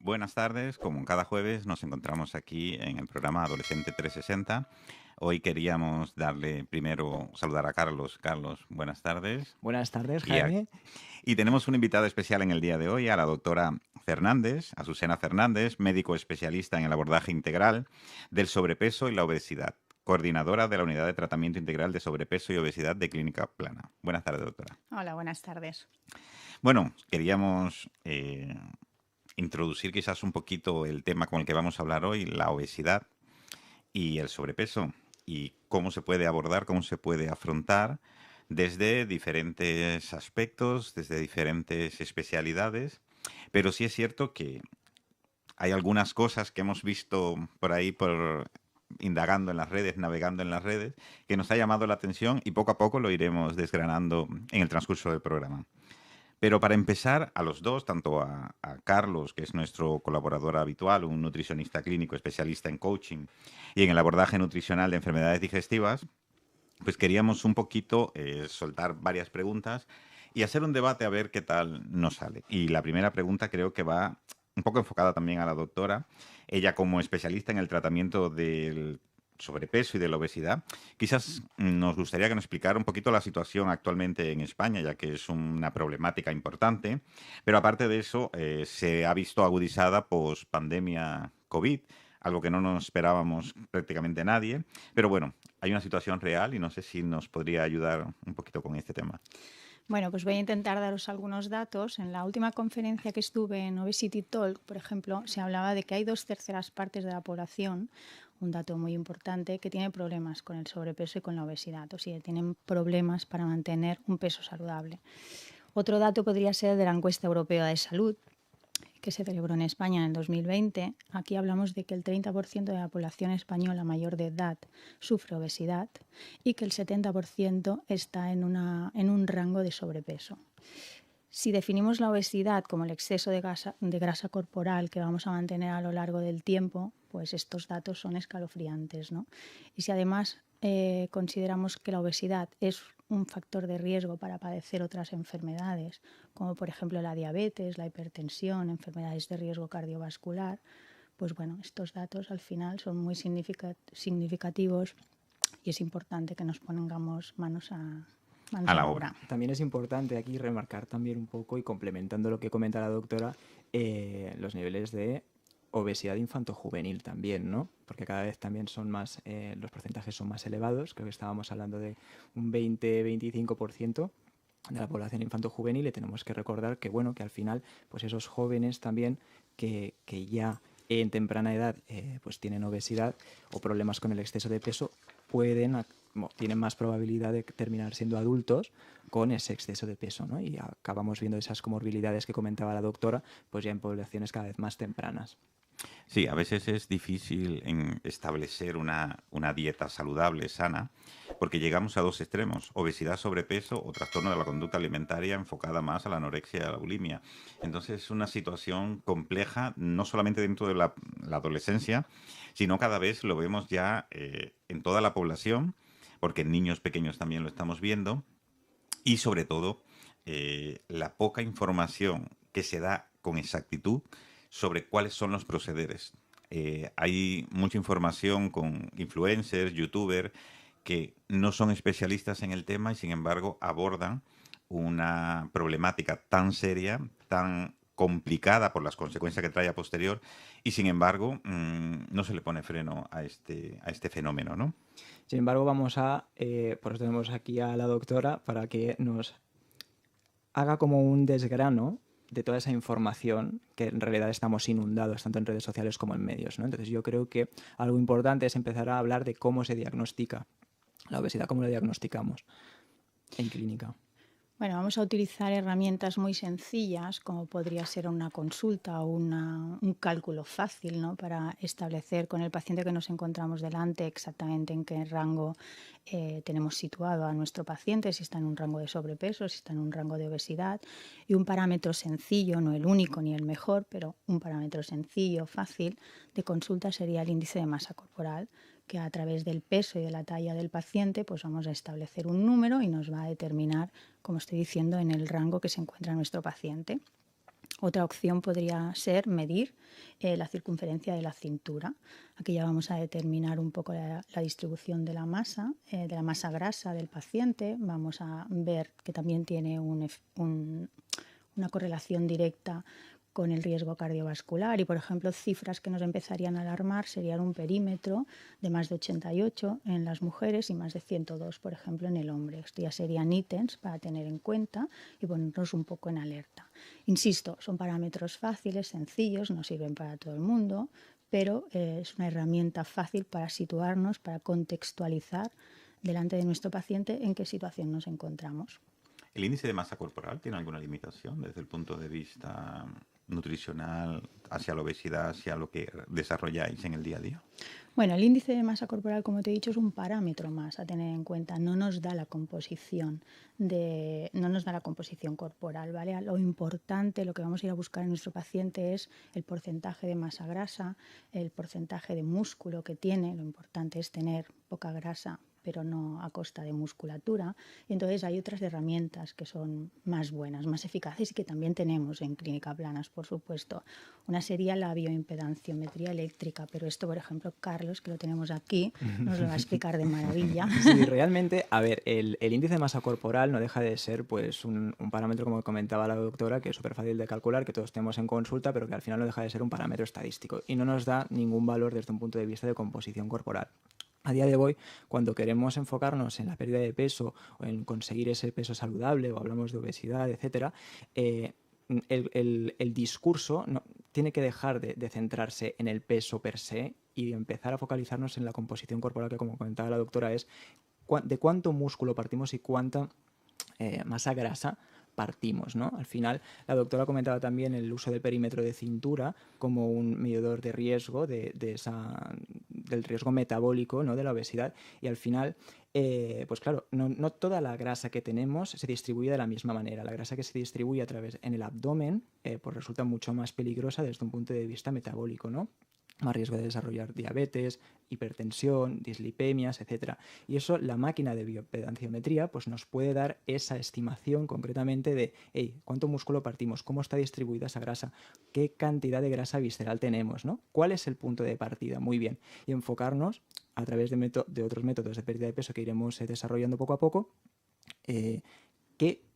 Buenas tardes, como cada jueves nos encontramos aquí en el programa Adolescente 360. Hoy queríamos darle primero saludar a Carlos. Carlos, buenas tardes. Buenas tardes, Y, Jaime. y tenemos un invitado especial en el día de hoy, a la doctora Fernández, Azucena Fernández, médico especialista en el abordaje integral del sobrepeso y la obesidad, coordinadora de la Unidad de Tratamiento Integral de Sobrepeso y Obesidad de Clínica Plana. Buenas tardes, doctora. Hola, buenas tardes. Bueno, queríamos introducir quizás un poquito el tema con el que vamos a hablar hoy, la obesidad y el sobrepeso, y cómo se puede abordar, cómo se puede afrontar desde diferentes aspectos, desde diferentes especialidades. Pero sí es cierto que hay algunas cosas que hemos visto por ahí, por indagando en las redes, navegando en las redes, que nos ha llamado la atención y poco a poco lo iremos desgranando en el transcurso del programa. Pero para empezar, a los dos, tanto a Carlos, que es nuestro colaborador habitual, un nutricionista clínico especialista en coaching y en el abordaje nutricional de enfermedades digestivas, pues queríamos un poquito soltar varias preguntas y hacer un debate a ver qué tal nos sale. Y la primera pregunta creo que va un poco enfocada también a la doctora. Ella como especialista en el tratamiento del sobrepeso y de la obesidad, quizás nos gustaría que nos explicara un poquito la situación actualmente en España, ya que es una problemática importante, pero aparte de eso, se ha visto agudizada post pandemia COVID, algo que no nos esperábamos prácticamente nadie, pero bueno, hay una situación real y no sé si nos podría ayudar un poquito con este tema. Bueno, pues voy a intentar daros algunos datos. En la última conferencia que estuve en Obesity Talk, por ejemplo, se hablaba de que hay 2/3 de la población, un dato muy importante, que tiene problemas con el sobrepeso y con la obesidad, o sea, tienen problemas para mantener un peso saludable. Otro dato podría ser de la encuesta europea de salud, que se celebró en España en el 2020, aquí hablamos de que el 30% de la población española mayor de edad sufre obesidad y que el 70% está en un rango de sobrepeso. Si definimos la obesidad como el exceso de grasa corporal que vamos a mantener a lo largo del tiempo, pues estos datos son escalofriantes, ¿no? Y si además consideramos que la obesidad es un factor de riesgo para padecer otras enfermedades, como por ejemplo la diabetes, la hipertensión, enfermedades de riesgo cardiovascular, pues bueno, estos datos al final son muy significativos y es importante que nos pongamos manos a A la la obra. obra. También es importante aquí remarcar también un poco y complementando lo que comenta la doctora, los niveles de obesidad infantojuvenil también, ¿no? Porque cada vez también son más, los porcentajes son más elevados. Creo que estábamos hablando de un 20-25% de la población infantojuvenil y tenemos que recordar que, bueno, que al final, pues esos jóvenes también que ya en temprana edad pues tienen obesidad o problemas con el exceso de peso, tienen más probabilidad de terminar siendo adultos con ese exceso de peso, ¿no? Y acabamos viendo esas comorbilidades que comentaba la doctora, pues ya en poblaciones cada vez más tempranas. Sí, a veces es difícil establecer una dieta saludable, sana, porque llegamos a dos extremos, obesidad, sobrepeso o trastorno de la conducta alimentaria enfocada más a la anorexia y a la bulimia. Entonces es una situación compleja, no solamente dentro de la adolescencia, sino cada vez lo vemos ya en toda la población, porque en niños pequeños también lo estamos viendo, y sobre todo la poca información que se da con exactitud sobre cuáles son los procederes. Hay mucha información con influencers, youtubers, que no son especialistas en el tema y sin embargo abordan una problemática tan seria, tan complicada por las consecuencias que trae a posterior y sin embargo no se le pone freno a este fenómeno, ¿no? Sin embargo, por eso tenemos aquí a la doctora para que nos haga como un desgrano de toda esa información que en realidad estamos inundados tanto en redes sociales como en medios, ¿no? Entonces yo creo que algo importante es empezar a hablar de cómo se diagnostica la obesidad, cómo la diagnosticamos en clínica. Bueno, vamos a utilizar herramientas muy sencillas, como podría ser una consulta o un cálculo fácil, ¿no? Para establecer con el paciente que nos encontramos delante exactamente en qué rango tenemos situado a nuestro paciente, si está en un rango de sobrepeso, si está en un rango de obesidad. Y un parámetro sencillo, no el único ni el mejor, pero un parámetro sencillo, fácil, de consulta sería el índice de masa corporal, que a través del peso y de la talla del paciente pues vamos a establecer un número y nos va a determinar, como estoy diciendo, en el rango que se encuentra nuestro paciente. Otra opción podría ser medir la circunferencia de la cintura. Aquí ya vamos a determinar un poco la distribución de la masa grasa del paciente. Vamos a ver que también tiene una correlación directa con el riesgo cardiovascular y, por ejemplo, cifras que nos empezarían a alarmar serían un perímetro de más de 88 en las mujeres y más de 102, por ejemplo, en el hombre. Esto ya serían ítems para tener en cuenta y ponernos un poco en alerta. Insisto, son parámetros fáciles, sencillos, no sirven para todo el mundo, pero es una herramienta fácil para situarnos, para contextualizar delante de nuestro paciente en qué situación nos encontramos. ¿El índice de masa corporal tiene alguna limitación desde el punto de vista nutricional, hacia la obesidad, hacia lo que desarrolláis en el día a día? Bueno, el índice de masa corporal, como te he dicho, es un parámetro más a tener en cuenta. No nos da la composición corporal, ¿vale? Lo importante, lo que vamos a ir a buscar en nuestro paciente es el porcentaje de masa grasa, el porcentaje de músculo que tiene. Lo importante es tener poca grasa, pero no a costa de musculatura. Y entonces hay otras herramientas que son más buenas, más eficaces y que también tenemos en Clínica Planas, por supuesto. Una sería la bioimpedanciometría eléctrica, pero esto, por ejemplo, Carlos, que lo tenemos aquí, nos lo va a explicar de maravilla. Sí, realmente, a ver, el índice de masa corporal no deja de ser pues un parámetro, como comentaba la doctora, que es súper fácil de calcular, que todos tenemos en consulta, pero que al final no deja de ser un parámetro estadístico y no nos da ningún valor desde un punto de vista de composición corporal. A día de hoy, cuando queremos enfocarnos en la pérdida de peso o en conseguir ese peso saludable o hablamos de obesidad, etcétera, el discurso tiene que dejar de centrarse en el peso per se y empezar a focalizarnos en la composición corporal, que como comentaba la doctora es de cuánto músculo partimos y cuánta masa grasa partimos, ¿no? Al final, la doctora comentaba también el uso del perímetro de cintura como un medidor de riesgo del riesgo metabólico, ¿no? De la obesidad, y al final, pues claro, no toda la grasa que tenemos se distribuye de la misma manera. La grasa que se distribuye en el abdomen pues resulta mucho más peligrosa desde un punto de vista metabólico, ¿no? Más riesgo de desarrollar diabetes, hipertensión, dislipemias, etc. Y eso, la máquina de bioimpedanciometría pues nos puede dar esa estimación concretamente de cuánto músculo partimos, cómo está distribuida esa grasa, qué cantidad de grasa visceral tenemos, ¿no? ¿Cuál es el punto de partida? Muy bien. Y enfocarnos a través de otros métodos de pérdida de peso que iremos desarrollando poco a poco,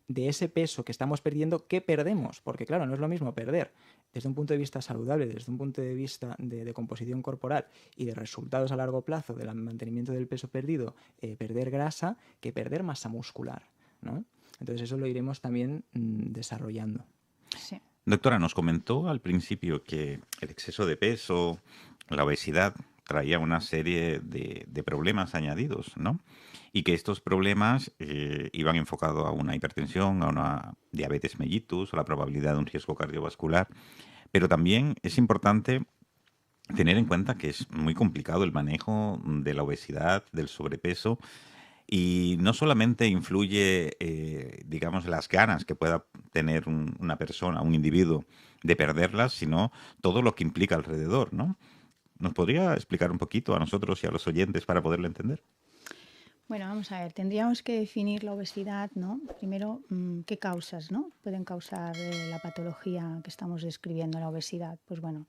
de ese peso que estamos perdiendo, ¿qué perdemos? Porque claro, no es lo mismo perder desde un punto de vista saludable, desde un punto de vista de composición corporal y de resultados a largo plazo del mantenimiento del peso perdido, perder grasa, que perder masa muscular, ¿no? Entonces eso lo iremos también desarrollando. Sí. Doctora, nos comentó al principio que el exceso de peso, la obesidad, traía una serie de problemas añadidos, ¿no? Y que estos problemas iban enfocados a una hipertensión, a una diabetes mellitus, a la probabilidad de un riesgo cardiovascular. Pero también es importante tener en cuenta que es muy complicado el manejo de la obesidad, del sobrepeso, y no solamente influye, digamos, las ganas que pueda tener una persona, un individuo, de perderlas, sino todo lo que implica alrededor, ¿no? ¿Nos podría explicar un poquito a nosotros y a los oyentes para poderlo entender? Bueno, vamos a ver, tendríamos que definir la obesidad, ¿no? Primero, ¿qué causas, ¿no? Pueden causar la patología que estamos describiendo, la obesidad. Pues bueno,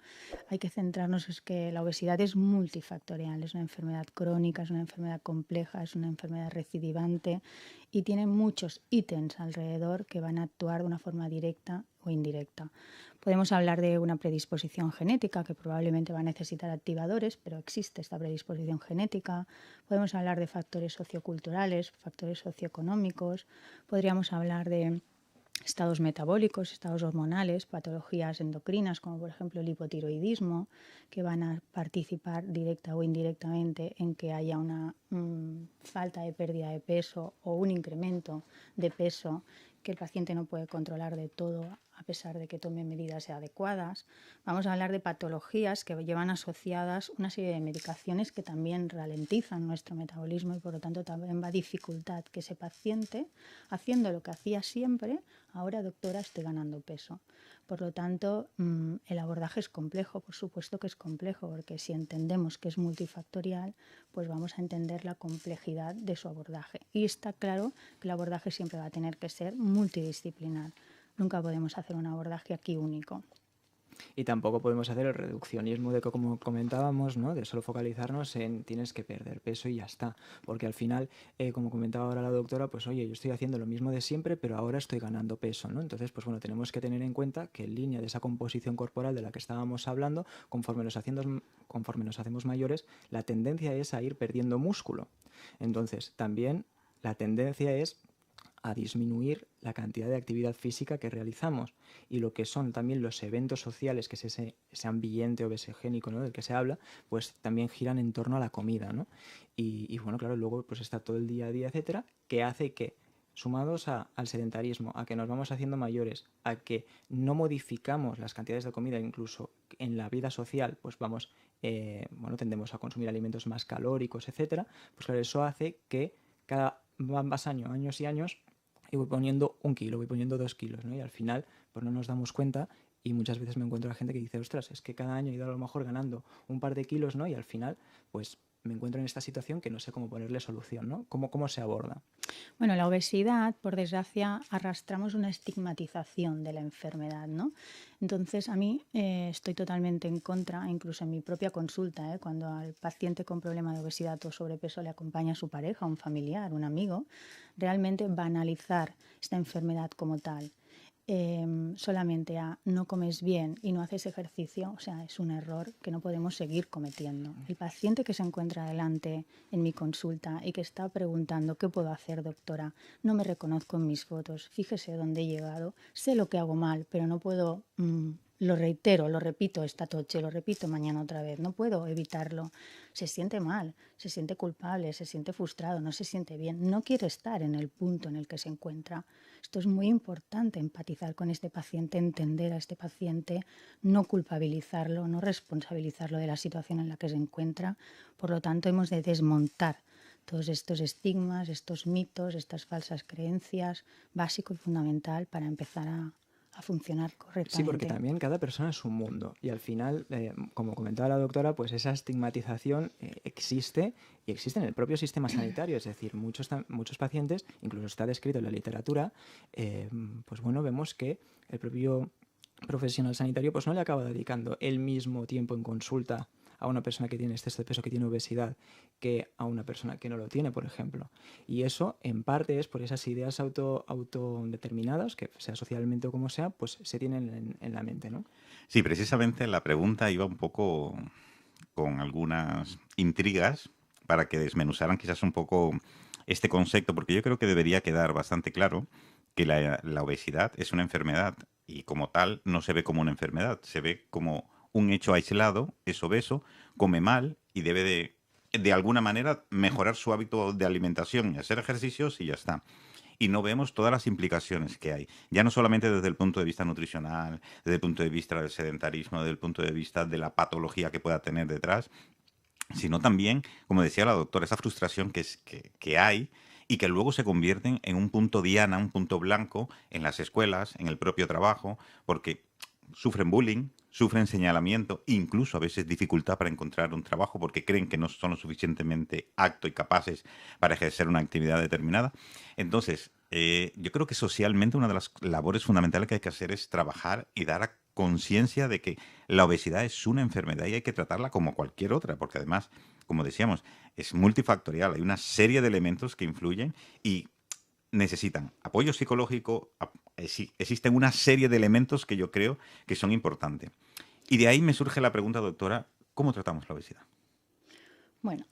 hay que centrarnos en que la obesidad es multifactorial, es una enfermedad crónica, es una enfermedad compleja, es una enfermedad recidivante y tiene muchos ítems alrededor que van a actuar de una forma directa o indirecta. Podemos hablar de una predisposición genética que probablemente va a necesitar activadores, pero existe esta predisposición genética. Podemos hablar de factores socioculturales, factores socioeconómicos. Podríamos hablar de estados metabólicos, estados hormonales, patologías endocrinas como por ejemplo el hipotiroidismo, que van a participar directa o indirectamente en que haya una falta de pérdida de peso o un incremento de peso que el paciente no puede controlar de todo a pesar de que tome medidas adecuadas. Vamos a hablar de patologías que llevan asociadas una serie de medicaciones que también ralentizan nuestro metabolismo y por lo tanto también va a dificultar que ese paciente, haciendo lo que hacía siempre, ahora doctora esté ganando peso. Por lo tanto, el abordaje es complejo, por supuesto que es complejo, porque si entendemos que es multifactorial, pues vamos a entender la complejidad de su abordaje. Y está claro que el abordaje siempre va a tener que ser multidisciplinar. nunca podemos hacer un abordaje aquí único. Y tampoco podemos hacer el reduccionismo de que, como comentábamos, ¿no? De solo focalizarnos en tienes que perder peso y ya está. Porque al final, como comentaba ahora la doctora, pues oye, yo estoy haciendo lo mismo de siempre, pero ahora estoy ganando peso, ¿no? Entonces, pues bueno, tenemos que tener en cuenta que en línea de esa composición corporal de la que estábamos hablando, conforme nos hacemos mayores, la tendencia es a ir perdiendo músculo. Entonces, también la tendencia es a disminuir la cantidad de actividad física que realizamos y lo que son también los eventos sociales, que es ese ambiente obesogénico, ¿no? del que se habla, pues también giran en torno a la comida, ¿no? Y bueno, claro, luego pues está todo el día a día, etcétera, que hace que, sumados al sedentarismo, a que nos vamos haciendo mayores, a que no modificamos las cantidades de comida, incluso en la vida social, pues vamos, tendemos a consumir alimentos más calóricos, etcétera, pues claro, eso hace que cada más años y años, y voy poniendo 1 kilo, voy poniendo 2 kilos, ¿no? Y al final, pues no nos damos cuenta y muchas veces me encuentro a gente que dice, ostras, es que cada año he ido a lo mejor ganando un par de kilos, ¿no? Y al final, pues me encuentro en esta situación que no sé cómo ponerle solución, ¿no? ¿Cómo se aborda? Bueno, la obesidad, por desgracia, arrastramos una estigmatización de la enfermedad, ¿no? Entonces, a mí estoy totalmente en contra, incluso en mi propia consulta, cuando al paciente con problema de obesidad o sobrepeso le acompaña a su pareja, un familiar, un amigo, realmente banalizar esta enfermedad como tal. Solamente a no comes bien y no haces ejercicio, o sea, es un error que no podemos seguir cometiendo. El paciente que se encuentra delante en mi consulta y que está preguntando ¿qué puedo hacer, doctora? No me reconozco en mis fotos, fíjese dónde he llegado, sé lo que hago mal, pero no puedo, lo reitero, lo repito esta noche, lo repito mañana otra vez, no puedo evitarlo. Se siente mal, se siente culpable, se siente frustrado, no se siente bien, no quiere estar en el punto en el que se encuentra. Esto es muy importante, empatizar con este paciente, entender a este paciente, no culpabilizarlo, no responsabilizarlo de la situación en la que se encuentra. Por lo tanto, hemos de desmontar todos estos estigmas, estos mitos, estas falsas creencias, básico y fundamental para empezar a funcionar correctamente. Sí, porque también cada persona es un mundo y al final, como comentaba la doctora, pues esa estigmatización existe y existe en el propio sistema sanitario, es decir, muchos pacientes, incluso está descrito en la literatura, pues bueno, vemos que el propio profesional sanitario pues no le acaba dedicando el mismo tiempo en consulta a una persona que tiene exceso de peso, que tiene obesidad, que a una persona que no lo tiene, por ejemplo. Y eso, en parte, es por esas ideas autodeterminadas, que sea socialmente o como sea, pues se tienen en la mente, ¿no? Sí, precisamente la pregunta iba un poco con algunas intrigas para que desmenuzaran quizás un poco este concepto, porque yo creo que debería quedar bastante claro que la obesidad es una enfermedad y como tal no se ve como una enfermedad, se ve como un hecho aislado, es obeso, come mal y debe de alguna manera mejorar su hábito de alimentación y hacer ejercicios y ya está. Y no vemos todas las implicaciones que hay, ya no solamente desde el punto de vista nutricional, desde el punto de vista del sedentarismo, desde el punto de vista de la patología que pueda tener detrás, sino también, como decía la doctora, esa frustración que hay y que luego se convierten en un punto diana, un punto blanco en las escuelas, en el propio trabajo, porque sufren bullying, sufren señalamiento, incluso a veces dificultad para encontrar un trabajo porque creen que no son lo suficientemente aptos y capaces para ejercer una actividad determinada. Entonces, yo creo que socialmente una de las labores fundamentales que hay que hacer es trabajar y dar conciencia de que la obesidad es una enfermedad y hay que tratarla como cualquier otra, porque además, como decíamos, es multifactorial, hay una serie de elementos que influyen y necesitan apoyo psicológico, existen una serie de elementos que yo creo que son importantes. Y de ahí me surge la pregunta, doctora, ¿cómo tratamos la obesidad? Bueno,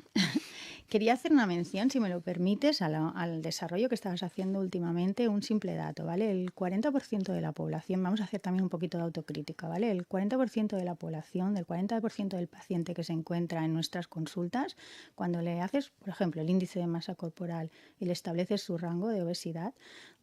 quería hacer una mención, si me lo permites, al desarrollo que estabas haciendo últimamente, un simple dato, ¿vale? El 40% de la población, vamos a hacer también un poquito de autocrítica, ¿vale? El 40% de la población, del 40% del paciente que se encuentra en nuestras consultas, cuando le haces, por ejemplo, el índice de masa corporal y le estableces su rango de obesidad,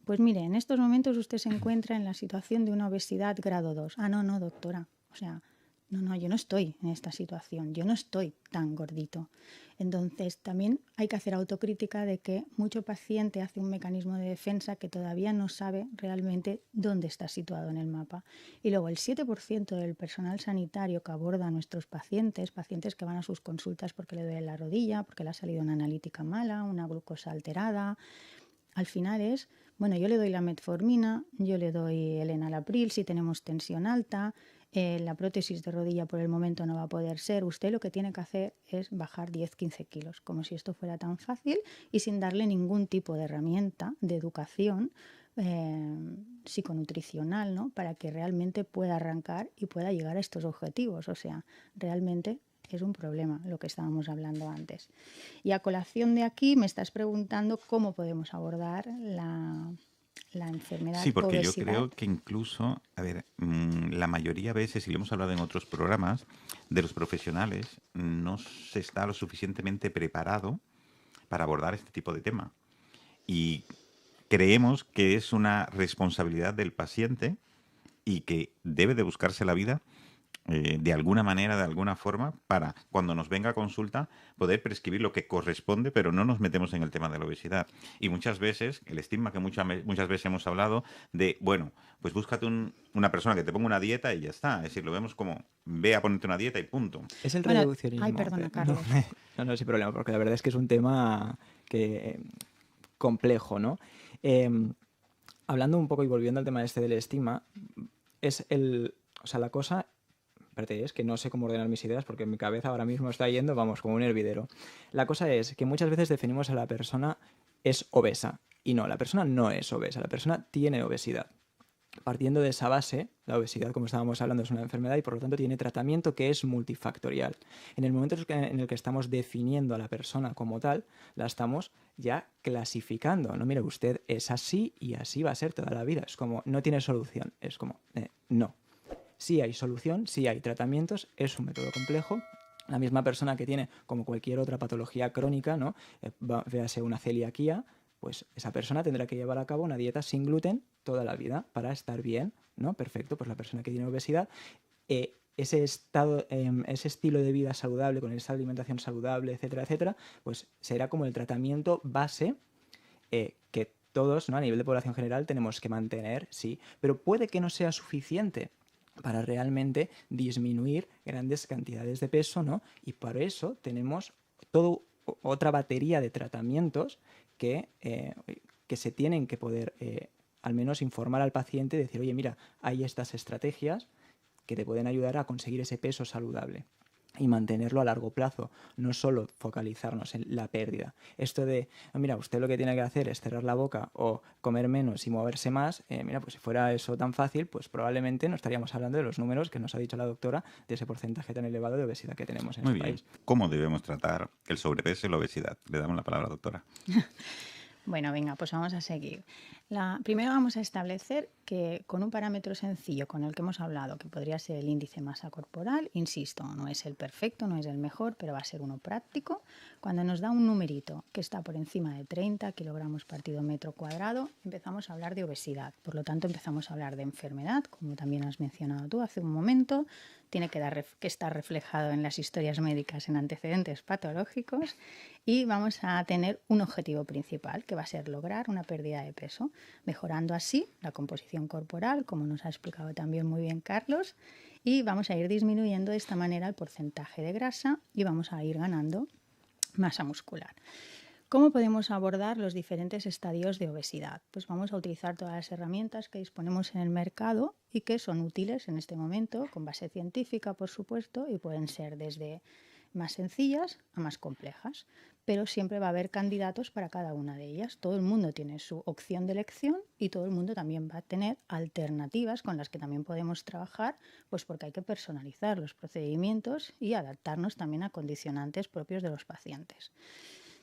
pues mire, en estos momentos usted se encuentra en la situación de una obesidad grado 2. Ah, no, doctora, o sea, no, yo no estoy en esta situación, yo no estoy tan gordito. Entonces, también hay que hacer autocrítica de que mucho paciente hace un mecanismo de defensa que todavía no sabe realmente dónde está situado en el mapa. Y luego el 7% del personal sanitario que aborda a nuestros pacientes que van a sus consultas porque le duele la rodilla, porque le ha salido una analítica mala, una glucosa alterada, al final es Bueno, yo le doy la metformina, yo le doy el enalapril si tenemos tensión alta, la prótesis de rodilla por el momento no va a poder ser. Usted lo que tiene que hacer es bajar 10-15 kilos, como si esto fuera tan fácil y sin darle ningún tipo de herramienta de educación psiconutricional, ¿no? Para que realmente pueda arrancar y pueda llegar a estos objetivos. O sea, realmente es un problema lo que estábamos hablando antes. Y a colación de aquí me estás preguntando cómo podemos abordar la enfermedad Sí, porque yo obesidad. creo que incluso, a ver, la mayoría de veces, y lo hemos hablado en otros programas, de los profesionales no se está lo suficientemente preparado para abordar este tipo de tema. Y creemos que es una responsabilidad del paciente y que debe de buscarse la vida de alguna manera, de alguna forma, para cuando nos venga a consulta poder prescribir lo que corresponde, pero no nos metemos en el tema de la obesidad. Y muchas veces, el estigma que muchas veces hemos hablado de, bueno, pues búscate una persona que te ponga una dieta y ya está. Es decir, lo vemos como, ve a ponerte una dieta y punto. Es el Bueno, ay, reduccionismo. perdona, No, Carlos. no, sin problema, porque la verdad es que es un tema que complejo, ¿no? Hablando un poco y volviendo al tema este del estigma, o sea, la cosa, espérate, es que no sé cómo ordenar mis ideas porque mi cabeza ahora mismo está yendo, vamos, como un hervidero. La cosa es que muchas veces definimos a la persona es obesa y no, la persona no es obesa, la persona tiene obesidad. Partiendo de esa base, la obesidad, como estábamos hablando, es una enfermedad y por lo tanto tiene tratamiento que es multifactorial. En el momento en el que estamos definiendo a la persona como tal, la estamos ya clasificando. No, mire, usted es así y así va a ser toda la vida. Es como, no tiene solución. Es como, no. Sí hay solución, sí hay tratamientos, es un método complejo. La misma persona que tiene, como cualquier otra patología crónica, ¿no? Véase una celiaquía, pues esa persona tendrá que llevar a cabo una dieta sin gluten toda la vida para estar bien, ¿no? Perfecto, pues la persona que tiene obesidad, ese estilo de vida saludable, con esa alimentación saludable, etcétera, etcétera, pues será como el tratamiento base que todos, ¿no? A nivel de población general tenemos que mantener, sí, pero puede que no sea suficiente para realmente disminuir grandes cantidades de peso, ¿no? Y por eso tenemos otra batería de tratamientos que se tienen que poder al menos informar al paciente y decir, oye, mira, hay estas estrategias que te pueden ayudar a conseguir ese peso saludable y mantenerlo a largo plazo, no solo focalizarnos en la pérdida. Esto de, mira, usted lo que tiene que hacer es cerrar la boca o comer menos y moverse más, mira, pues si fuera eso tan fácil, pues probablemente no estaríamos hablando de los números que nos ha dicho la doctora de ese porcentaje tan elevado de obesidad que tenemos en Muy este bien. país. ¿Cómo debemos tratar el sobrepeso y la obesidad? Le damos la palabra, doctora. Bueno, venga, pues vamos a seguir. Primero vamos a establecer que con un parámetro sencillo con el que hemos hablado, que podría ser el índice masa corporal, insisto, no es el perfecto, no es el mejor, pero va a ser uno práctico. Cuando nos da un numerito que está por encima de 30 kilogramos partido metro cuadrado, empezamos a hablar de obesidad. Por lo tanto, empezamos a hablar de enfermedad, como también has mencionado tú hace un momento. Tiene que estar reflejado en las historias médicas en antecedentes patológicos y vamos a tener un objetivo principal, que va a ser lograr una pérdida de peso, mejorando así la composición corporal, como nos ha explicado también muy bien Carlos, y vamos a ir disminuyendo de esta manera el porcentaje de grasa y vamos a ir ganando masa muscular. ¿Cómo podemos abordar los diferentes estadios de obesidad? Pues vamos a utilizar todas las herramientas que disponemos en el mercado y que son útiles en este momento, con base científica, por supuesto, y pueden ser desde más sencillas a más complejas, pero siempre va a haber candidatos para cada una de ellas. Todo el mundo tiene su opción de elección y todo el mundo también va a tener alternativas con las que también podemos trabajar, pues porque hay que personalizar los procedimientos y adaptarnos también a condicionantes propios de los pacientes.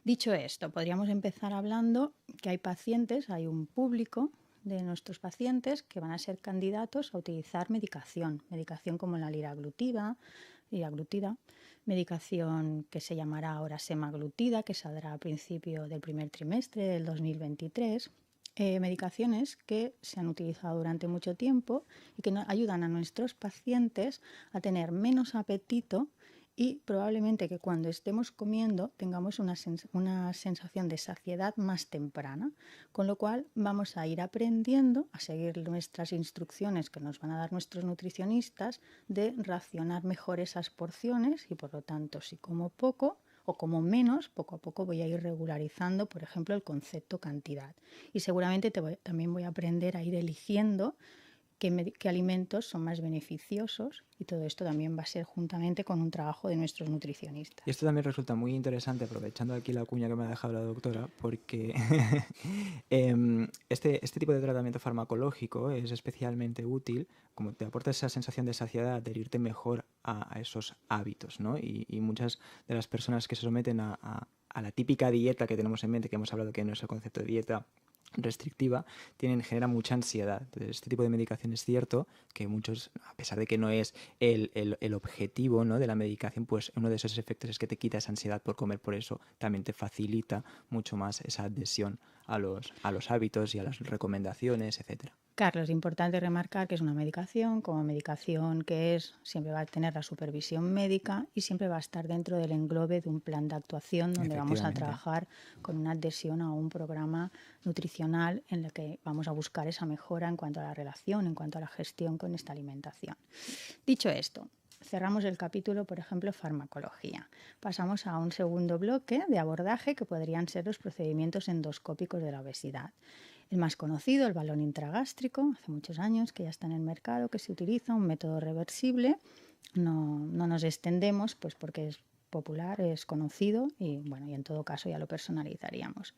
Dicho esto, podríamos empezar hablando que hay un público de nuestros pacientes que van a ser candidatos a utilizar medicación como la liraglutida, medicación que se llamará ahora semaglutida, que saldrá a principio del primer trimestre del 2023. Medicaciones que se han utilizado durante mucho tiempo y que ayudan a nuestros pacientes a tener menos apetito y probablemente que cuando estemos comiendo tengamos una sensación de saciedad más temprana, con lo cual vamos a ir aprendiendo a seguir nuestras instrucciones que nos van a dar nuestros nutricionistas de racionar mejor esas porciones y por lo tanto si como poco o como menos, poco a poco voy a ir regularizando, por ejemplo, el concepto cantidad. Y seguramente también voy a aprender a ir eligiendo qué alimentos son más beneficiosos, y todo esto también va a ser juntamente con un trabajo de nuestros nutricionistas. Y esto también resulta muy interesante, aprovechando aquí la cuña que me ha dejado la doctora, porque este tipo de tratamiento farmacológico es especialmente útil, como te aporta esa sensación de saciedad, adherirte mejor a esos hábitos, ¿no? Y muchas de las personas que se someten a la típica dieta que tenemos en mente, que hemos hablado que no es el concepto de dieta restrictiva, genera mucha ansiedad. Entonces, este tipo de medicación es cierto que muchos, a pesar de que no es el objetivo, ¿no?, de la medicación, pues uno de esos efectos es que te quita esa ansiedad por comer, por eso también te facilita mucho más esa adhesión a los hábitos y a las recomendaciones, etcétera. Carlos, es importante remarcar que es una medicación, como medicación que es, siempre va a tener la supervisión médica y siempre va a estar dentro del englobe de un plan de actuación donde vamos a trabajar con una adhesión a un programa nutricional en el que vamos a buscar esa mejora en cuanto a la relación, en cuanto a la gestión con esta alimentación. Dicho esto, cerramos el capítulo, por ejemplo, farmacología. Pasamos a un segundo bloque de abordaje que podrían ser los procedimientos endoscópicos de la obesidad. El más conocido, el balón intragástrico, hace muchos años que ya está en el mercado, que se utiliza, un método reversible. No nos extendemos, pues porque es popular, es conocido y bueno, y en todo caso ya lo personalizaríamos.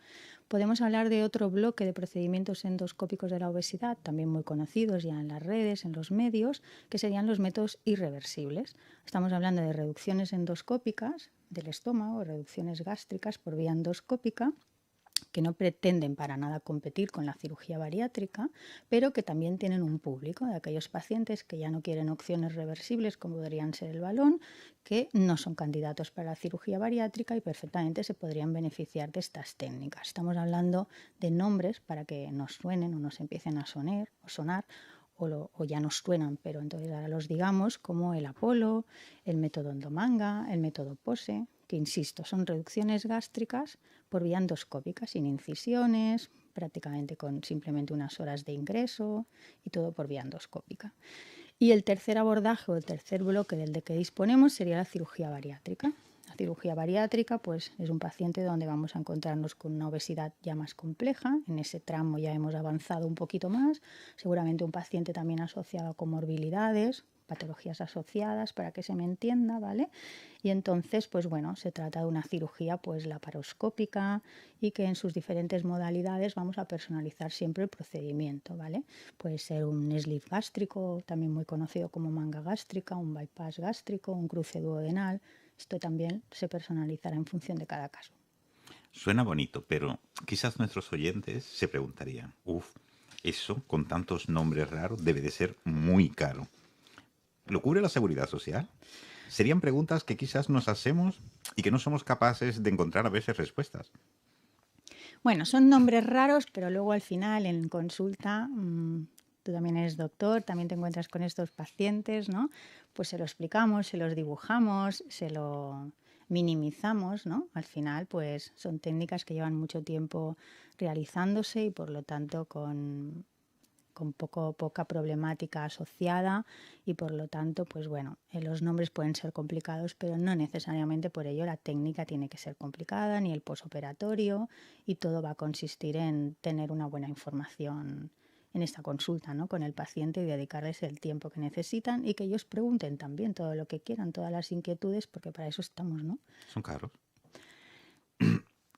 Podemos hablar de otro bloque de procedimientos endoscópicos de la obesidad, también muy conocidos ya en las redes, en los medios, que serían los métodos irreversibles. Estamos hablando de reducciones endoscópicas del estómago, reducciones gástricas por vía endoscópica, que no pretenden para nada competir con la cirugía bariátrica, pero que también tienen un público de aquellos pacientes que ya no quieren opciones reversibles como podrían ser el balón, que no son candidatos para la cirugía bariátrica y perfectamente se podrían beneficiar de estas técnicas. Estamos hablando de nombres para que nos suenen o nos empiecen a sonar o ya nos suenan, pero entonces ahora los digamos, como el Apolo, el método Endomanga, el método Pose, que insisto, son reducciones gástricas por vía endoscópica, sin incisiones, prácticamente con simplemente unas horas de ingreso y todo por vía endoscópica. Y el tercer abordaje o el tercer bloque del de que disponemos sería la cirugía bariátrica. La cirugía bariátrica pues, es un paciente donde vamos a encontrarnos con una obesidad ya más compleja. En ese tramo ya hemos avanzado un poquito más. Seguramente un paciente también asociado a comorbilidades, patologías asociadas, para que se me entienda, ¿vale? Y entonces, pues bueno, se trata de una cirugía pues laparoscópica y que en sus diferentes modalidades vamos a personalizar siempre el procedimiento, ¿vale? Puede ser un sleeve gástrico, también muy conocido como manga gástrica, un bypass gástrico, un cruce duodenal. Esto también se personalizará en función de cada caso. Suena bonito, pero quizás nuestros oyentes se preguntarían, eso con tantos nombres raros debe de ser muy caro. ¿Lo cubre la Seguridad Social? Serían preguntas que quizás nos hacemos y que no somos capaces de encontrar a veces respuestas. Bueno, son nombres raros, pero luego al final en consulta, tú también eres doctor, también te encuentras con estos pacientes, ¿no? Pues se lo explicamos, se los dibujamos, se lo minimizamos, ¿no? Al final, pues son técnicas que llevan mucho tiempo realizándose y por lo tanto con poca problemática asociada y por lo tanto, pues bueno, los nombres pueden ser complicados, pero no necesariamente por ello la técnica tiene que ser complicada, ni el posoperatorio, y todo va a consistir en tener una buena información en esta consulta, ¿no?, con el paciente y dedicarles el tiempo que necesitan y que ellos pregunten también todo lo que quieran, todas las inquietudes, porque para eso estamos, ¿no? ¿Son caros?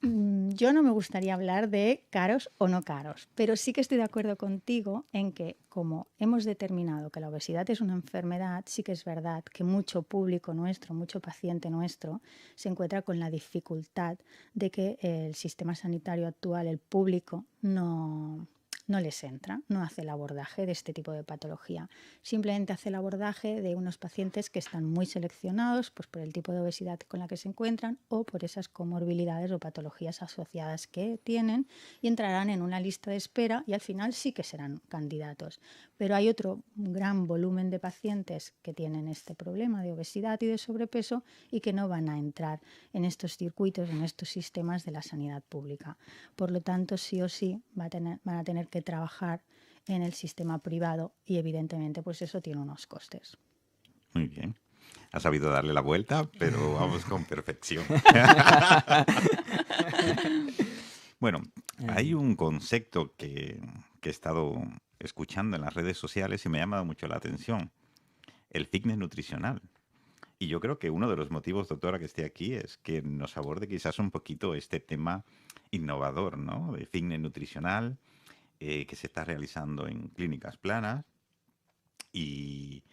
Yo no me gustaría hablar de caros o no caros, pero sí que estoy de acuerdo contigo en que como hemos determinado que la obesidad es una enfermedad, sí que es verdad que mucho público nuestro, mucho paciente nuestro, se encuentra con la dificultad de que el sistema sanitario actual, el público, no les entra, no hace el abordaje de este tipo de patología. Simplemente hace el abordaje de unos pacientes que están muy seleccionados pues, por el tipo de obesidad con la que se encuentran o por esas comorbilidades o patologías asociadas que tienen y entrarán en una lista de espera y al final sí que serán candidatos. Pero hay otro gran volumen de pacientes que tienen este problema de obesidad y de sobrepeso y que no van a entrar en estos circuitos, en estos sistemas de la sanidad pública. Por lo tanto, sí o sí van a tener que trabajar en el sistema privado y evidentemente pues eso tiene unos costes. Muy bien. Has sabido darle la vuelta, pero vamos con perfección. Bueno, hay un concepto que he estado escuchando en las redes sociales y me ha llamado mucho la atención, el fitness nutricional. Y yo creo que uno de los motivos, doctora, que esté aquí es que nos aborde quizás un poquito este tema innovador, ¿no? De fitness nutricional que se está realizando en clínicas planas y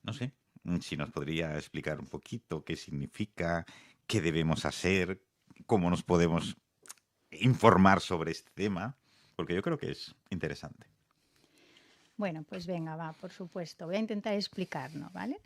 no sé si nos podría explicar un poquito qué significa, qué debemos hacer, cómo nos podemos informar sobre este tema, porque yo creo que es interesante. Bueno, pues venga, va, por supuesto. Voy a intentar explicarnos, ¿vale?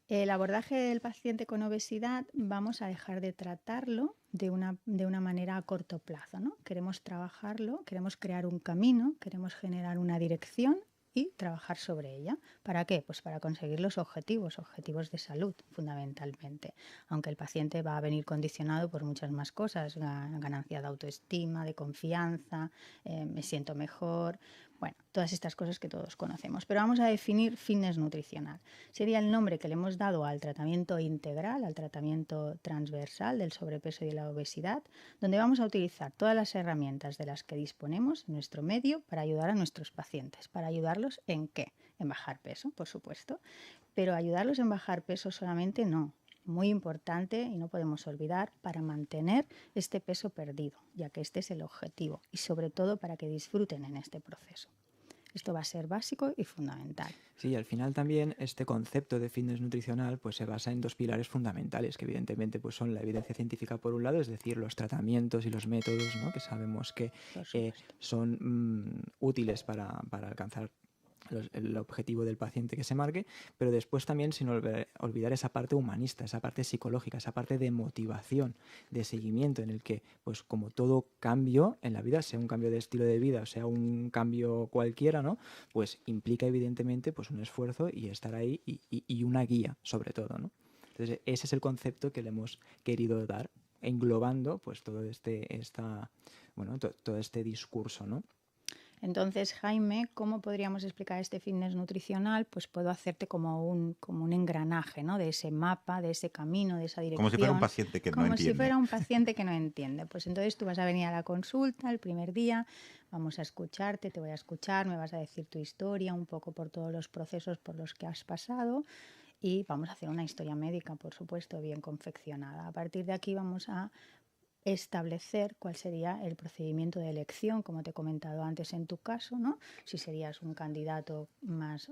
El abordaje del paciente con obesidad vamos a dejar de tratarlo de una manera a corto plazo, ¿no? Queremos trabajarlo, queremos crear un camino, queremos generar una dirección y trabajar sobre ella. ¿Para qué? Pues para conseguir los objetivos de salud, fundamentalmente. Aunque el paciente va a venir condicionado por muchas más cosas, ganancia de autoestima, de confianza, me siento mejor, bueno, todas estas cosas que todos conocemos. Pero vamos a definir fitness nutricional. Sería el nombre que le hemos dado al tratamiento integral, al tratamiento transversal del sobrepeso y de la obesidad, donde vamos a utilizar todas las herramientas de las que disponemos en nuestro medio para ayudar a nuestros pacientes. ¿Para ayudarlos en qué? En bajar peso, por supuesto. Pero ayudarlos en bajar peso solamente no. Muy importante y no podemos olvidar para mantener este peso perdido, ya que este es el objetivo y sobre todo para que disfruten en este proceso. Esto va a ser básico y fundamental. Sí, al final también este concepto de fitness nutricional pues se basa en dos pilares fundamentales, que evidentemente pues son la evidencia científica por un lado, es decir, los tratamientos y los métodos, ¿no? Que sabemos que son útiles para alcanzar el objetivo del paciente que se marque, pero después también sin olvidar esa parte humanista, esa parte psicológica, esa parte de motivación, de seguimiento, en el que, pues como todo cambio en la vida, sea un cambio de estilo de vida, o sea un cambio cualquiera, ¿no? Pues implica evidentemente pues un esfuerzo y estar ahí y una guía, sobre todo, ¿no? Entonces ese es el concepto que le hemos querido dar, englobando pues todo todo este discurso, ¿no? Entonces, Jaime, ¿cómo podríamos explicar este fitness nutricional? Pues puedo hacerte como un engranaje, ¿no? De ese mapa, de ese camino, de esa dirección. Como si fuera un paciente que no entiende. Como si fuera un paciente que no entiende. Pues entonces tú vas a venir a la consulta el primer día, vamos a escucharte, te voy a escuchar, me vas a decir tu historia, un poco por todos los procesos por los que has pasado y vamos a hacer una historia médica, por supuesto, bien confeccionada. A partir de aquí vamos a establecer cuál sería el procedimiento de elección, como te he comentado antes en tu caso, ¿no? Si serías un candidato más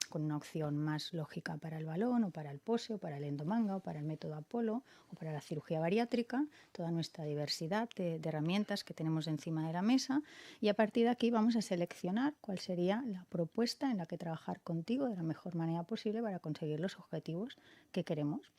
con una opción más lógica para el balón o para el pose o para el endomanga o para el método Apolo o para la cirugía bariátrica, toda nuestra diversidad de herramientas que tenemos encima de la mesa y a partir de aquí vamos a seleccionar cuál sería la propuesta en la que trabajar contigo de la mejor manera posible para conseguir los objetivos que queremos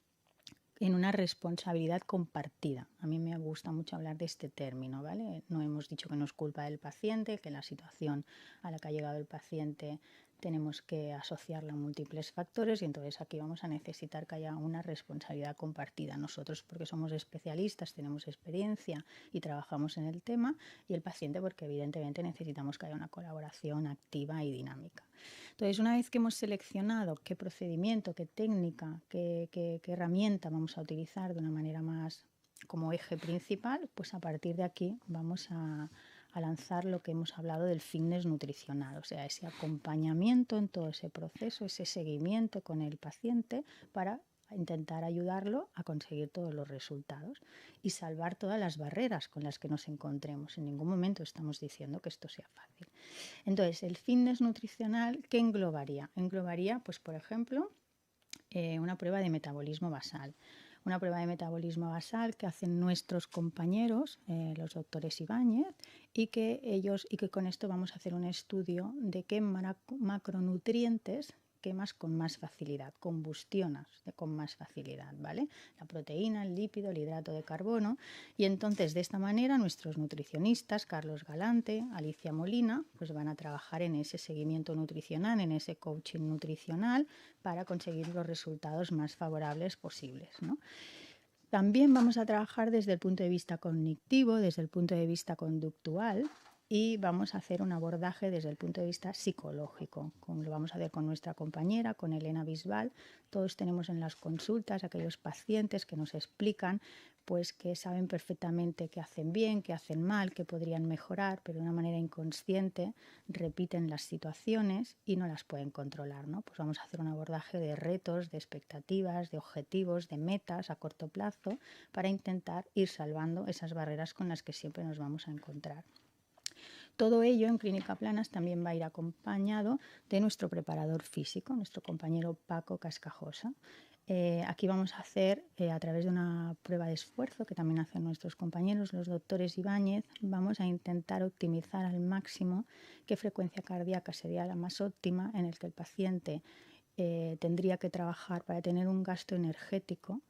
en una responsabilidad compartida. A mí me gusta mucho hablar de este término, ¿vale? No hemos dicho que no es culpa del paciente, que la situación a la que ha llegado el paciente tenemos que asociarla a múltiples factores y entonces aquí vamos a necesitar que haya una responsabilidad compartida. Nosotros porque somos especialistas, tenemos experiencia y trabajamos en el tema y el paciente porque evidentemente necesitamos que haya una colaboración activa y dinámica. Entonces, una vez que hemos seleccionado qué procedimiento, qué técnica, qué herramienta vamos a utilizar de una manera más como eje principal, pues a partir de aquí vamos a lanzar lo que hemos hablado del fitness nutricional, o sea, ese acompañamiento en todo ese proceso, ese seguimiento con el paciente para intentar ayudarlo a conseguir todos los resultados y salvar todas las barreras con las que nos encontremos. En ningún momento estamos diciendo que esto sea fácil. Entonces, el fitness nutricional, ¿qué englobaría? Englobaría, pues, por ejemplo, una prueba de metabolismo basal. Una prueba de metabolismo basal que hacen nuestros compañeros, los doctores Ibáñez, y que con esto vamos a hacer un estudio de qué macronutrientes quemas con más facilidad, combustionas con más facilidad, ¿vale? La proteína, el lípido, el hidrato de carbono. Y entonces, de esta manera, nuestros nutricionistas, Carlos Galante, Alicia Molina, pues van a trabajar en ese seguimiento nutricional, en ese coaching nutricional, para conseguir los resultados más favorables posibles, ¿no? También vamos a trabajar desde el punto de vista cognitivo, desde el punto de vista conductual, y vamos a hacer un abordaje desde el punto de vista psicológico. Lo vamos a hacer con nuestra compañera, con Elena Bisbal. Todos tenemos en las consultas aquellos pacientes que nos explican pues que saben perfectamente qué hacen bien, qué hacen mal, qué podrían mejorar, pero de una manera inconsciente repiten las situaciones y no las pueden controlar, ¿no? Pues vamos a hacer un abordaje de retos, de expectativas, de objetivos, de metas a corto plazo para intentar ir salvando esas barreras con las que siempre nos vamos a encontrar. Todo ello en Clínica Planas también va a ir acompañado de nuestro preparador físico, nuestro compañero Paco Cascajosa. Aquí vamos a hacer, a través de una prueba de esfuerzo que también hacen nuestros compañeros, los doctores Ibáñez, vamos a intentar optimizar al máximo qué frecuencia cardíaca sería la más óptima en el que el paciente tendría que trabajar para tener un gasto energético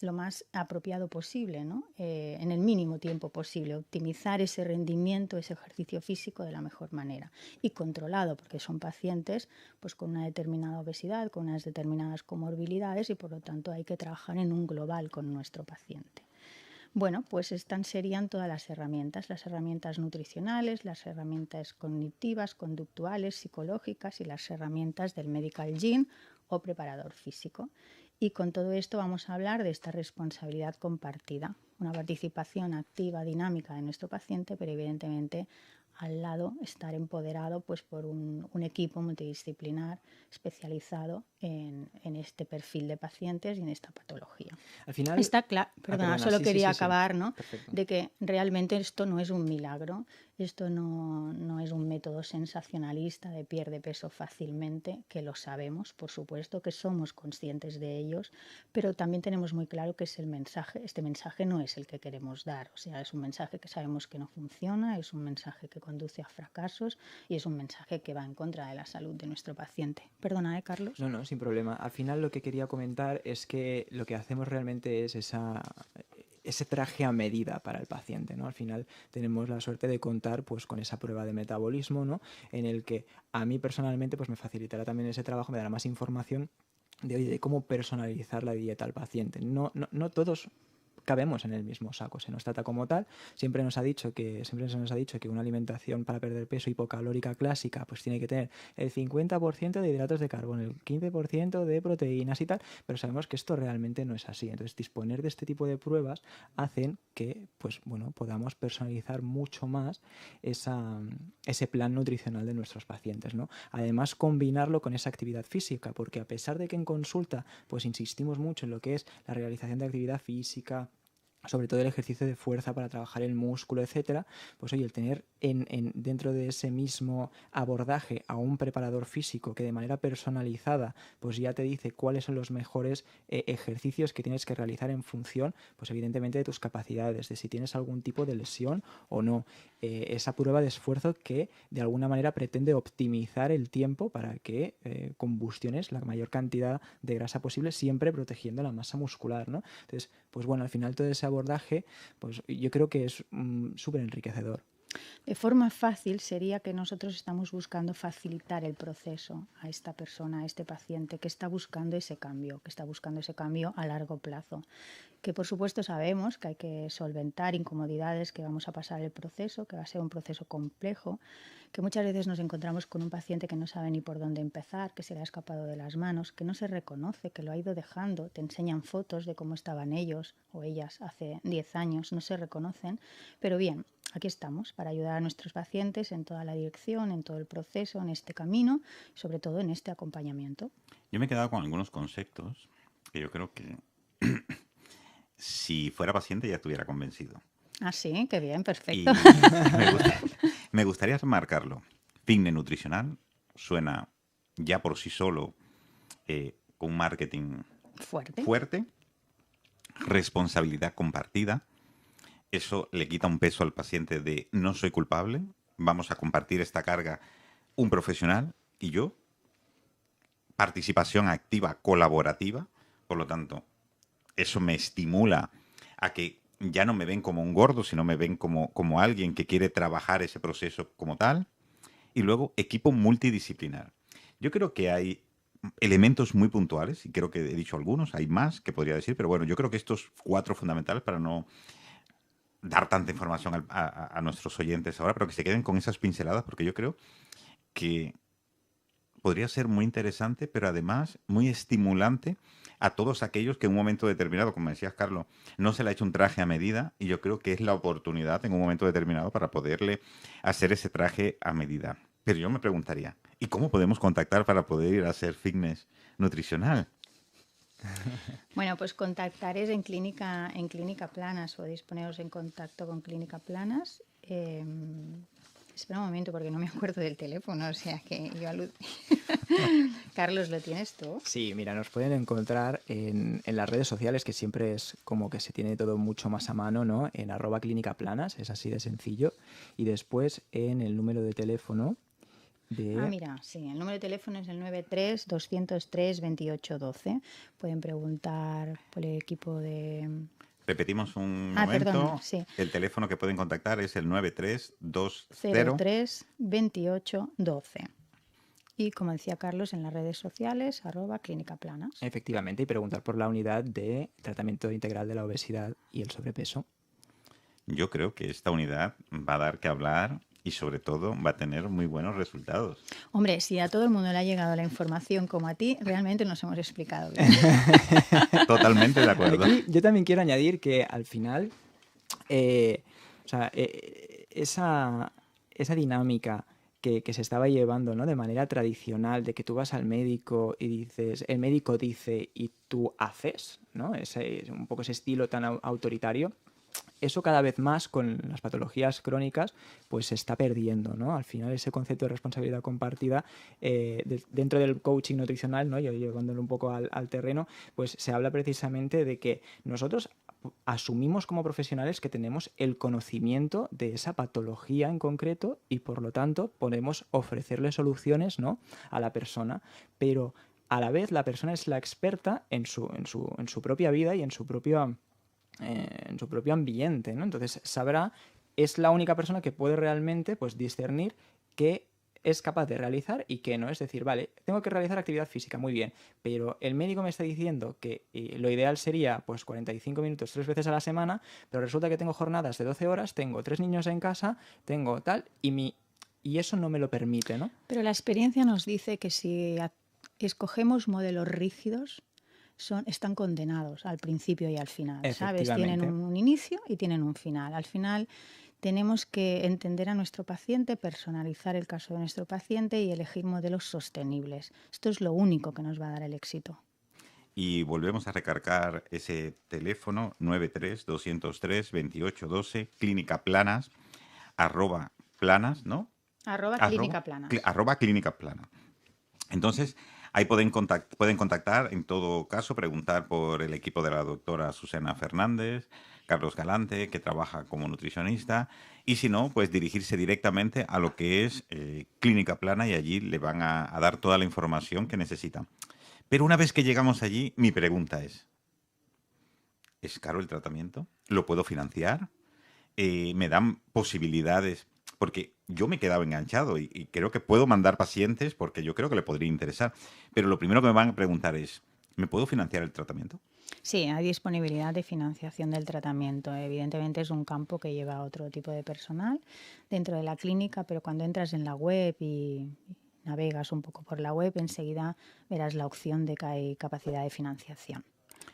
lo más apropiado posible, ¿no? En el mínimo tiempo posible, optimizar ese rendimiento, ese ejercicio físico de la mejor manera y controlado, porque son pacientes pues, con una determinada obesidad, con unas determinadas comorbilidades y por lo tanto hay que trabajar en un global con nuestro paciente. Bueno, pues estas serían todas las herramientas nutricionales, las herramientas cognitivas, conductuales, psicológicas y las herramientas del medical gym o preparador físico. Y con todo esto vamos a hablar de esta responsabilidad compartida, una participación activa, dinámica de nuestro paciente, pero evidentemente al lado estar empoderado pues, por un equipo multidisciplinar especializado en este perfil de pacientes y en esta patología. Al final... Está claro, perdona, solo sí, quería sí, acabar, ¿no? Perfecto. De que realmente esto no es un milagro, esto no es un método sensacionalista de pierde peso fácilmente, que lo sabemos, por supuesto, que somos conscientes de ellos, pero también tenemos muy claro que es el mensaje, este mensaje no es el que queremos dar, o sea, es un mensaje que sabemos que no funciona, es un mensaje que conduce a fracasos y es un mensaje que va en contra de la salud de nuestro paciente. Perdona, Carlos. No, sin problema. Al final lo que quería comentar es que lo que hacemos realmente es ese traje a medida para el paciente, ¿no? Al final tenemos la suerte de contar pues, con esa prueba de metabolismo, ¿no? En el que a mí personalmente pues, me facilitará también ese trabajo, me dará más información de cómo personalizar la dieta al paciente. No todos cabemos en el mismo saco, se nos trata como tal. Siempre se nos ha dicho que una alimentación para perder peso hipocalórica clásica pues tiene que tener el 50% de hidratos de carbono, el 15% de proteínas y tal, pero sabemos que esto realmente no es así. Entonces, disponer de este tipo de pruebas hacen que pues, bueno, podamos personalizar mucho más ese plan nutricional de nuestros pacientes, ¿no? Además, combinarlo con esa actividad física, porque a pesar de que en consulta pues insistimos mucho en lo que es la realización de actividad física, sobre todo el ejercicio de fuerza para trabajar el músculo, etcétera, pues oye, el tener dentro de ese mismo abordaje a un preparador físico que de manera personalizada pues ya te dice cuáles son los mejores ejercicios que tienes que realizar en función, pues evidentemente de tus capacidades, de si tienes algún tipo de lesión o no. Esa prueba de esfuerzo que de alguna manera pretende optimizar el tiempo para que combustiones la mayor cantidad de grasa posible, siempre protegiendo la masa muscular, ¿no? Entonces, pues bueno, al final todo ese abordaje, pues yo creo que es súper enriquecedor. De forma fácil sería que nosotros estamos buscando facilitar el proceso a esta persona, a este paciente que está buscando ese cambio, a largo plazo. Que por supuesto sabemos que hay que solventar incomodidades, que vamos a pasar el proceso, que va a ser un proceso complejo, que muchas veces nos encontramos con un paciente que no sabe ni por dónde empezar, que se le ha escapado de las manos, que no se reconoce, que lo ha ido dejando, te enseñan fotos de cómo estaban ellos o ellas hace 10 años, no se reconocen, pero bien, aquí estamos para ayudar a nuestros pacientes en toda la dirección, en todo el proceso, en este camino, y sobre todo en este acompañamiento. Yo me he quedado con algunos conceptos que yo creo que si fuera paciente ya estuviera convencido. Ah, sí, qué bien, perfecto. Me gustaría remarcarlo. Fitness nutricional suena ya por sí solo con un marketing fuerte, responsabilidad compartida. Eso le quita un peso al paciente de no soy culpable, vamos a compartir esta carga un profesional y yo. Participación activa, colaborativa, por lo tanto, eso me estimula a que ya no me ven como un gordo, sino me ven como alguien que quiere trabajar ese proceso como tal. Y luego, equipo multidisciplinar. Yo creo que hay elementos muy puntuales, y creo que he dicho algunos, hay más que podría decir, pero bueno, yo creo que estos 4 fundamentales para no dar tanta información a nuestros oyentes ahora, pero que se queden con esas pinceladas, porque yo creo que podría ser muy interesante, pero además muy estimulante a todos aquellos que en un momento determinado, como decías, Carlos, no se le ha hecho un traje a medida, y yo creo que es la oportunidad en un momento determinado para poderle hacer ese traje a medida. Pero yo me preguntaría, ¿y cómo podemos contactar para poder ir a hacer fitness nutricional? Bueno, pues contactar es en Clínica Planas. Podéis poneros en contacto con Clínica Planas. Espera un momento porque no me acuerdo del teléfono, o sea que yo Carlos, ¿lo tienes tú? Sí, mira, nos pueden encontrar en las redes sociales, que siempre es como que se tiene todo mucho más a mano, ¿no? En @clínicaplanas, es así de sencillo. Y después en el número de teléfono de... Mira, sí, el número de teléfono es el 93-203-2812. Pueden preguntar por el equipo de... Repetimos un momento. Perdón, sí. El teléfono que pueden contactar es el 9320 03-2812. Y como decía Carlos, en las redes sociales, @clínicaplanas. Efectivamente, y preguntar por la unidad de tratamiento integral de la obesidad y el sobrepeso. Yo creo que esta unidad va a dar que hablar y sobre todo va a tener muy buenos resultados. Hombre, si a todo el mundo le ha llegado la información como a ti, realmente nos hemos explicado bien. Totalmente de acuerdo. Aquí yo también quiero añadir que al final esa dinámica que se estaba llevando, ¿no? De manera tradicional, de que tú vas al médico y dices, el médico dice y tú haces, ¿no? Un poco ese estilo tan autoritario. Eso cada vez más con las patologías crónicas pues se está perdiendo, ¿no? Al final ese concepto de responsabilidad compartida dentro del coaching nutricional, ¿no? Yo llevándolo un poco al terreno, pues se habla precisamente de que nosotros asumimos como profesionales que tenemos el conocimiento de esa patología en concreto y por lo tanto podemos ofrecerle soluciones, ¿no? A la persona, pero a la vez la persona es la experta en su propia vida y en su propio ambiente, ¿no? Entonces es la única persona que puede realmente pues discernir qué es capaz de realizar y qué no. Es decir, vale, tengo que realizar actividad física, muy bien, pero el médico me está diciendo que lo ideal sería pues 45 minutos 3 veces a la semana, pero resulta que tengo jornadas de 12 horas, tengo 3 niños en casa, tengo tal, y eso no me lo permite, ¿no? Pero la experiencia nos dice que si escogemos modelos rígidos, están condenados al principio y al final, ¿sabes? Tienen un inicio y tienen un final. Al final tenemos que entender a nuestro paciente, personalizar el caso de nuestro paciente y elegir modelos sostenibles. Esto es lo único que nos va a dar el éxito. Y volvemos a recargar ese teléfono 93-203-2812, Clínica Planas, @planas, ¿no? @clínica planas. @clínica planas. Entonces, ahí pueden contactar, en todo caso, preguntar por el equipo de la doctora Susana Fernández, Carlos Galante, que trabaja como nutricionista, y si no, pues dirigirse directamente a lo que es Clínica Plana y allí le van a dar toda la información que necesitan. Pero una vez que llegamos allí, mi pregunta ¿es caro el tratamiento? ¿Lo puedo financiar? ¿Me dan posibilidades? Porque yo me he quedado enganchado y creo que puedo mandar pacientes porque yo creo que le podría interesar. Pero lo primero que me van a preguntar es, ¿me puedo financiar el tratamiento? Sí, hay disponibilidad de financiación del tratamiento. Evidentemente es un campo que lleva otro tipo de personal dentro de la clínica, pero cuando entras en la web y navegas un poco por la web, enseguida verás la opción de que hay capacidad de financiación.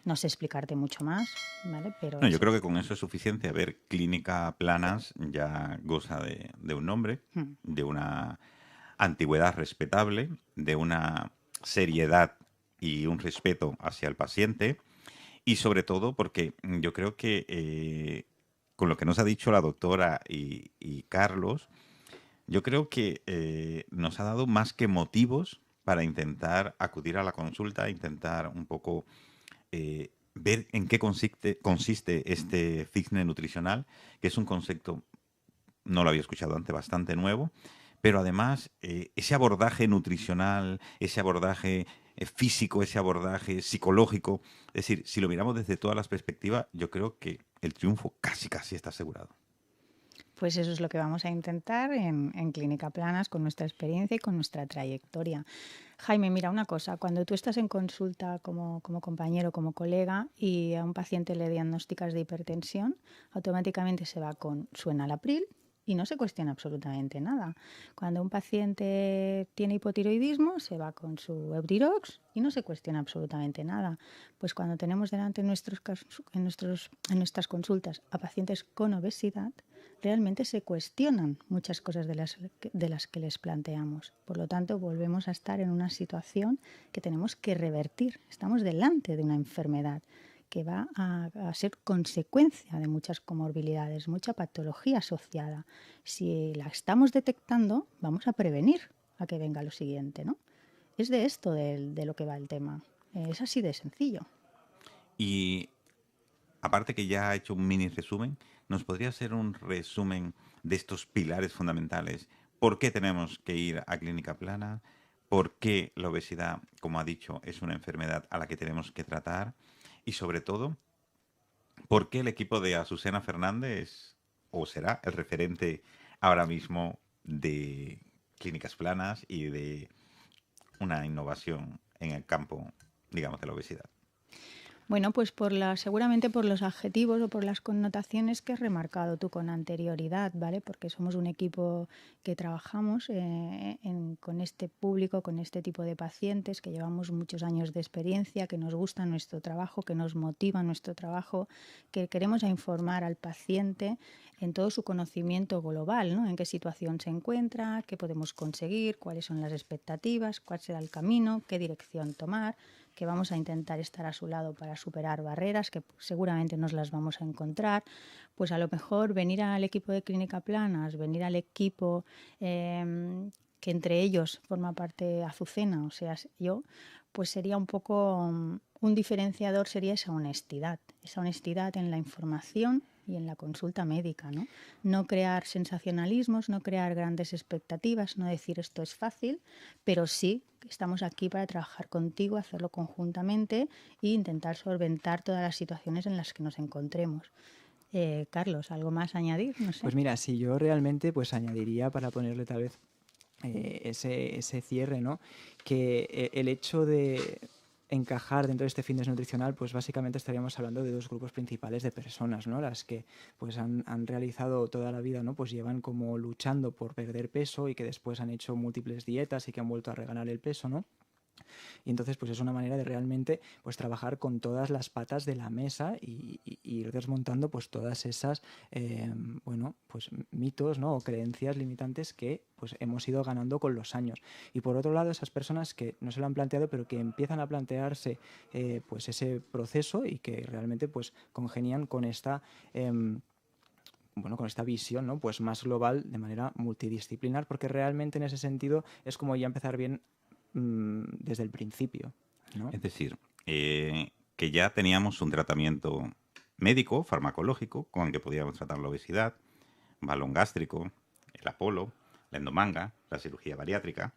No sé explicarte mucho más, ¿vale? Pero no, yo creo que con eso es suficiente. A ver, Clínica Planas ya goza de un nombre, de una antigüedad respetable, de una seriedad y un respeto hacia el paciente y sobre todo porque yo creo que con lo que nos ha dicho la doctora y Carlos, yo creo que nos ha dado más que motivos para intentar acudir a la consulta, intentar un poco ver en qué consiste este fitness nutricional, que es un concepto, no lo había escuchado antes, bastante nuevo, pero además ese abordaje nutricional, ese abordaje físico, ese abordaje psicológico, es decir, si lo miramos desde todas las perspectivas, yo creo que el triunfo casi está asegurado. Pues eso es lo que vamos a intentar en Clínica Planas con nuestra experiencia y con nuestra trayectoria. Jaime, mira una cosa, cuando tú estás en consulta como compañero, como colega y a un paciente le diagnosticas de hipertensión, automáticamente se va con su enalapril y no se cuestiona absolutamente nada. Cuando un paciente tiene hipotiroidismo, se va con su Eutirox y no se cuestiona absolutamente nada. Pues cuando tenemos delante en nuestras consultas a pacientes con obesidad, realmente se cuestionan muchas cosas de las que les planteamos. Por lo tanto, volvemos a estar en una situación que tenemos que revertir. Estamos delante de una enfermedad que va a ser consecuencia de muchas comorbilidades, mucha patología asociada. Si la estamos detectando, vamos a prevenir a que venga lo siguiente, ¿no? Es de esto de lo que va el tema. Es así de sencillo. Y aparte que ya ha hecho un mini resumen, ¿nos podría hacer un resumen de estos pilares fundamentales? ¿Por qué tenemos que ir a Clínica Plana? ¿Por qué la obesidad, como ha dicho, es una enfermedad a la que tenemos que tratar? Y sobre todo, ¿por qué el equipo de Azucena Fernández o será el referente ahora mismo de clínicas planas y de una innovación en el campo, digamos, de la obesidad? Bueno, pues seguramente por los adjetivos o por las connotaciones que has remarcado tú con anterioridad, ¿vale? Porque somos un equipo que trabajamos con este público, con este tipo de pacientes, que llevamos muchos años de experiencia, que nos gusta nuestro trabajo, que nos motiva nuestro trabajo, que queremos informar al paciente en todo su conocimiento global, ¿no? En qué situación se encuentra, qué podemos conseguir, cuáles son las expectativas, cuál será el camino, qué dirección tomar, que vamos a intentar estar a su lado para superar barreras que seguramente nos las vamos a encontrar. Pues a lo mejor venir al equipo de Clínica Planas, venir al equipo que entre ellos forma parte Azucena, o sea, yo, pues sería un poco un diferenciador, sería esa honestidad en la información y en la consulta médica, ¿no? No crear sensacionalismos, no crear grandes expectativas, no decir esto es fácil, pero sí estamos aquí para trabajar contigo, hacerlo conjuntamente e intentar solventar todas las situaciones en las que nos encontremos. Carlos, ¿algo más a añadir? No sé. Pues mira, si yo realmente pues añadiría para ponerle tal vez ese cierre, ¿no? Que el hecho de encajar dentro de este fitness nutricional, pues básicamente estaríamos hablando de dos grupos principales de personas, ¿no? Las que pues han realizado toda la vida, ¿no? Pues llevan como luchando por perder peso y que después han hecho múltiples dietas y que han vuelto a reganar el peso, ¿no? Y entonces pues es una manera de realmente pues trabajar con todas las patas de la mesa y ir desmontando pues todas esas bueno pues mitos, ¿no? O creencias limitantes que pues hemos ido ganando con los años. Y por otro lado, esas personas que no se lo han planteado pero que empiezan a plantearse pues ese proceso y que realmente pues congenian con esta bueno, con esta visión, ¿no? Pues más global, de manera multidisciplinar, porque realmente en ese sentido es como ya empezar bien desde el principio, ¿no? Es decir, que ya teníamos un tratamiento médico, farmacológico, con el que podíamos tratar la obesidad, balón gástrico, el Apolo, la endomanga, la cirugía bariátrica,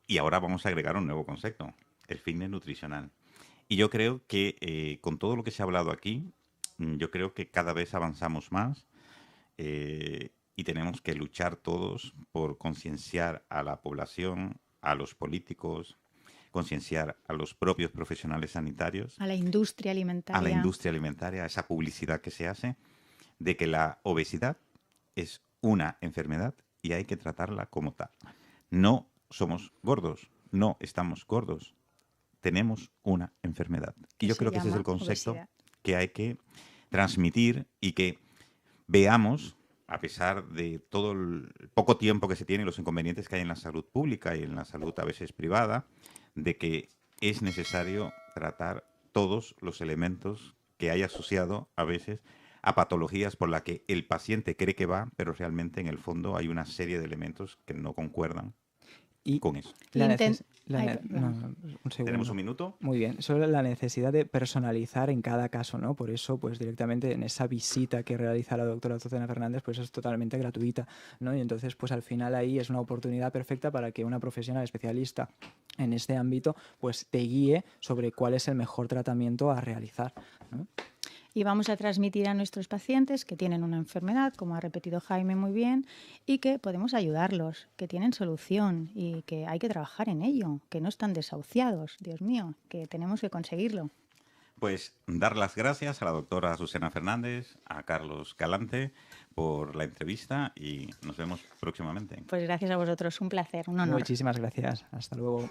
y ahora vamos a agregar un nuevo concepto, el fitness nutricional. Y yo creo que con todo lo que se ha hablado aquí, yo creo que cada vez avanzamos más y tenemos que luchar todos por concienciar a la población, a los políticos, concienciar a los propios profesionales sanitarios, A la industria a la alimentaria. industria alimentaria, a esa publicidad que se hace, de que la obesidad es una enfermedad y hay que tratarla como tal. No somos gordos, no estamos gordos, tenemos una enfermedad. Y Que yo se creo que ese es llama el concepto obesidad. que hay que transmitir y que veamos, a pesar de todo el poco tiempo que se tiene y los inconvenientes que hay en la salud pública y en la salud a veces privada, de que es necesario tratar todos los elementos que hay asociado a veces a patologías por las que el paciente cree que va, pero realmente en el fondo hay una serie de elementos que no concuerdan Y con eso. no, un ¿Tenemos un segundo. minuto? Muy bien, sobre la necesidad de personalizar en cada caso, ¿no? Por eso, pues directamente en esa visita que realiza la doctora Azucena Fernández, pues es totalmente gratuita, ¿no? Y entonces, pues al final ahí es una oportunidad perfecta para que una profesional especialista en este ámbito, pues te guíe sobre cuál es el mejor tratamiento a realizar, ¿no? y vamos a transmitir a nuestros pacientes que tienen una enfermedad, como ha repetido Jaime muy bien, y que podemos ayudarlos, que tienen solución y que hay que trabajar en ello, que no están desahuciados, Dios mío, que tenemos que conseguirlo. Pues dar las gracias a la doctora Susana Fernández, a Carlos Calante por la entrevista y nos vemos próximamente. Pues gracias a vosotros, un placer, un honor. Muchísimas gracias. Hasta luego.